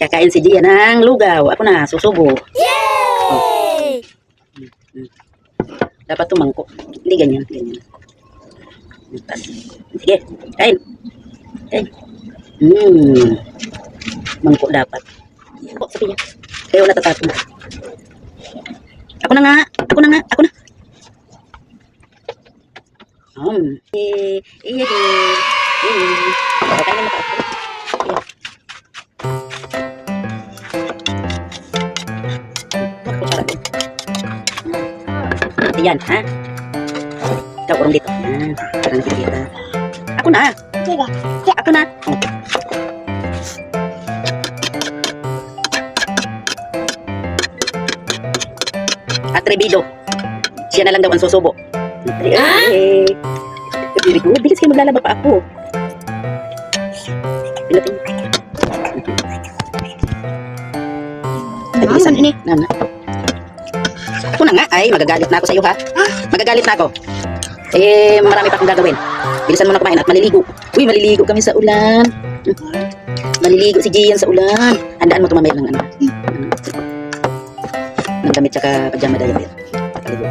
Kakain si Gian ng lugaw. Ako na, susubo. Yay! Dapat tumangko. Hindi ganyan, ganyan. Sige, kain. Kain. Mangko dapat. Sabi niya. Kaya wala tatapon. Ako na nga. Ako na nga. Ako na. Iya. Kain na ako. Yan, ha? Ikaw, urong dito. Yan. Para nakikita. Ako na. Ako na. Atrebido. Siya na lang daw ang susubo. Very good. Bilis kayo maglalaba pa ako. Pinutin. Bilisan ini. Nana. Ako na nga. Ay, magagalit na ako sa iyo, ha? Magagalit na ako. Eh, marami pa akong gagawin. Bilisan mo na kumain at maliligo. Uy, maliligo kami sa ulan. Maliligo si Gian sa ulan. Handaan mo tumamay ng ano. Ng damit tsaka pajama diaper. Pagkaligo.